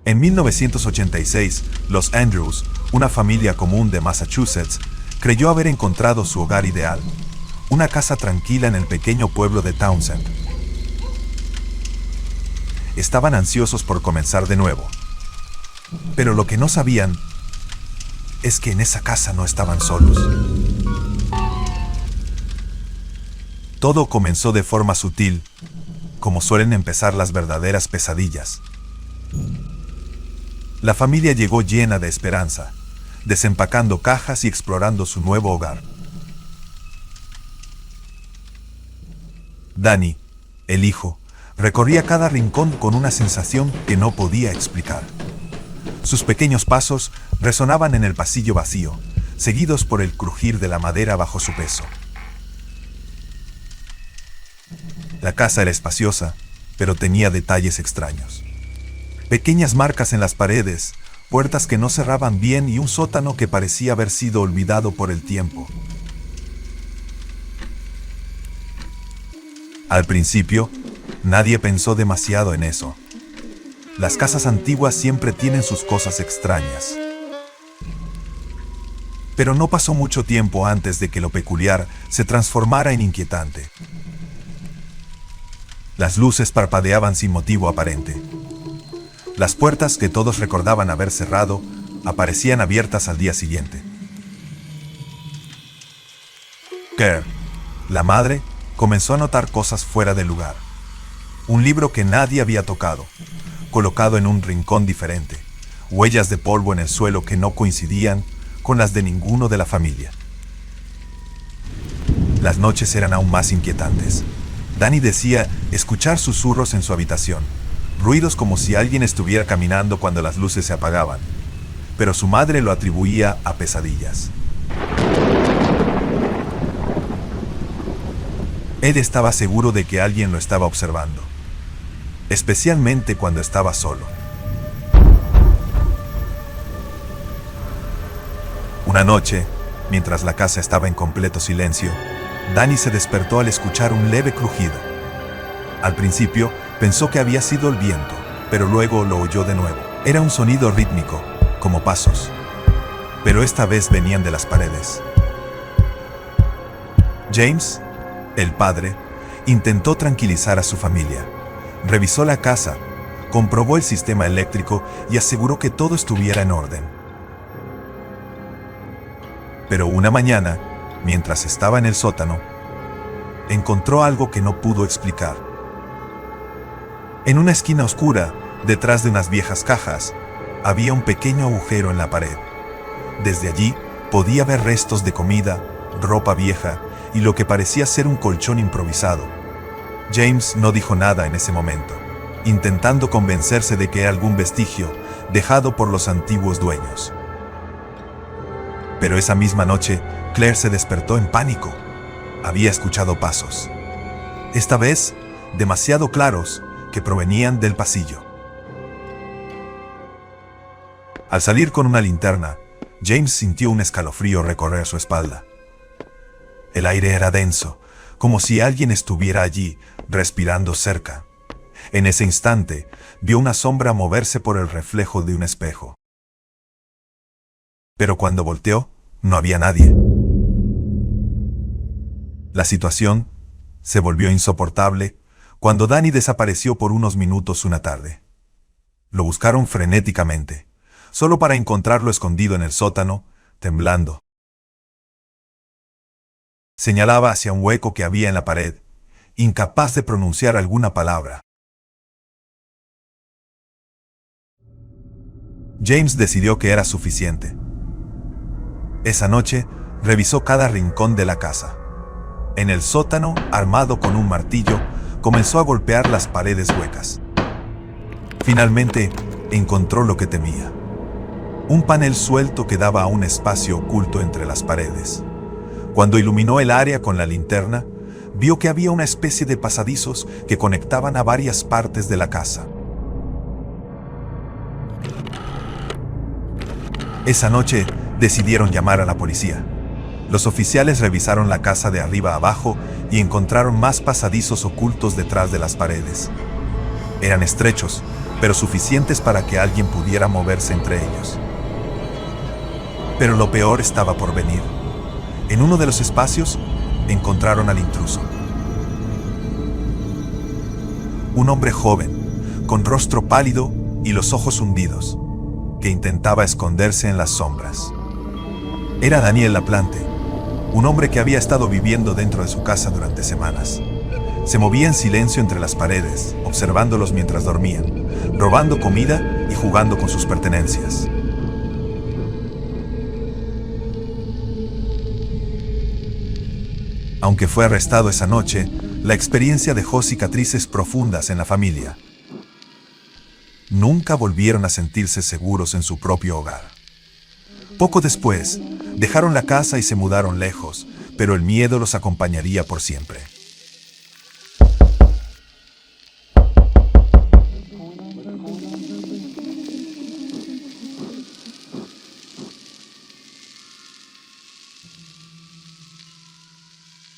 En 1986, los Andrews, una familia común de Massachusetts, creyó haber encontrado su hogar ideal, una casa tranquila en el pequeño pueblo de Townsend. Estaban ansiosos por comenzar de nuevo. Pero lo que no sabían es que en esa casa no estaban solos. Todo comenzó de forma sutil, como suelen empezar las verdaderas pesadillas. La familia llegó llena de esperanza, desempacando cajas y explorando su nuevo hogar. Danny, el hijo, recorría cada rincón con una sensación que no podía explicar. Sus pequeños pasos resonaban en el pasillo vacío, seguidos por el crujir de la madera bajo su peso. La casa era espaciosa, pero tenía detalles extraños. Pequeñas marcas en las paredes, puertas que no cerraban bien y un sótano que parecía haber sido olvidado por el tiempo. Al principio, nadie pensó demasiado en eso. Las casas antiguas siempre tienen sus cosas extrañas. Pero no pasó mucho tiempo antes de que lo peculiar se transformara en inquietante. Las luces parpadeaban sin motivo aparente. Las puertas que todos recordaban haber cerrado aparecían abiertas al día siguiente. Claire, la madre, comenzó a notar cosas fuera de lugar. Un libro que nadie había tocado, colocado en un rincón diferente, huellas de polvo en el suelo que no coincidían con las de ninguno de la familia. Las noches eran aún más inquietantes. Danny decía escuchar susurros en su habitación, ruidos como si alguien estuviera caminando cuando las luces se apagaban, pero su madre lo atribuía a pesadillas. Él estaba seguro de que alguien lo estaba observando, especialmente cuando estaba solo. Una noche, mientras la casa estaba en completo silencio, Danny se despertó al escuchar un leve crujido. Al principio, pensó que había sido el viento, pero luego lo oyó de nuevo. Era un sonido rítmico, como pasos, pero esta vez venían de las paredes. James, el padre, intentó tranquilizar a su familia. Revisó la casa, comprobó el sistema eléctrico y aseguró que todo estuviera en orden. Pero una mañana, mientras estaba en el sótano, encontró algo que no pudo explicar. En una esquina oscura, detrás de unas viejas cajas, había un pequeño agujero en la pared. Desde allí podía ver restos de comida, ropa vieja y lo que parecía ser un colchón improvisado. James no dijo nada en ese momento, intentando convencerse de que era algún vestigio dejado por los antiguos dueños. Pero esa misma noche, Claire se despertó en pánico. Había escuchado pasos. Esta vez, demasiado claros, que provenían del pasillo. Al salir con una linterna, James sintió un escalofrío recorrer su espalda. El aire era denso, como si alguien estuviera allí, respirando cerca. En ese instante, vio una sombra moverse por el reflejo de un espejo. Pero cuando volteó, no había nadie. La situación se volvió insoportable cuando Danny desapareció por unos minutos una tarde. Lo buscaron frenéticamente, solo para encontrarlo escondido en el sótano, temblando. Señalaba hacia un hueco que había en la pared, incapaz de pronunciar alguna palabra. James decidió que era suficiente. Esa noche, revisó cada rincón de la casa. En el sótano, armado con un martillo, comenzó a golpear las paredes huecas. Finalmente, encontró lo que temía. Un panel suelto que daba a un espacio oculto entre las paredes. Cuando iluminó el área con la linterna, vio que había una especie de pasadizos que conectaban a varias partes de la casa. Esa noche, decidieron llamar a la policía. Los oficiales revisaron la casa de arriba a abajo y encontraron más pasadizos ocultos detrás de las paredes. Eran estrechos, pero suficientes para que alguien pudiera moverse entre ellos. Pero lo peor estaba por venir. En uno de los espacios, encontraron al intruso. Un hombre joven, con rostro pálido y los ojos hundidos, que intentaba esconderse en las sombras. Era Daniel Laplante, un hombre que había estado viviendo dentro de su casa durante semanas. Se movía en silencio entre las paredes, observándolos mientras dormían, robando comida y jugando con sus pertenencias. Aunque fue arrestado esa noche, la experiencia dejó cicatrices profundas en la familia. Nunca volvieron a sentirse seguros en su propio hogar. Poco después, dejaron la casa y se mudaron lejos, pero el miedo los acompañaría por siempre.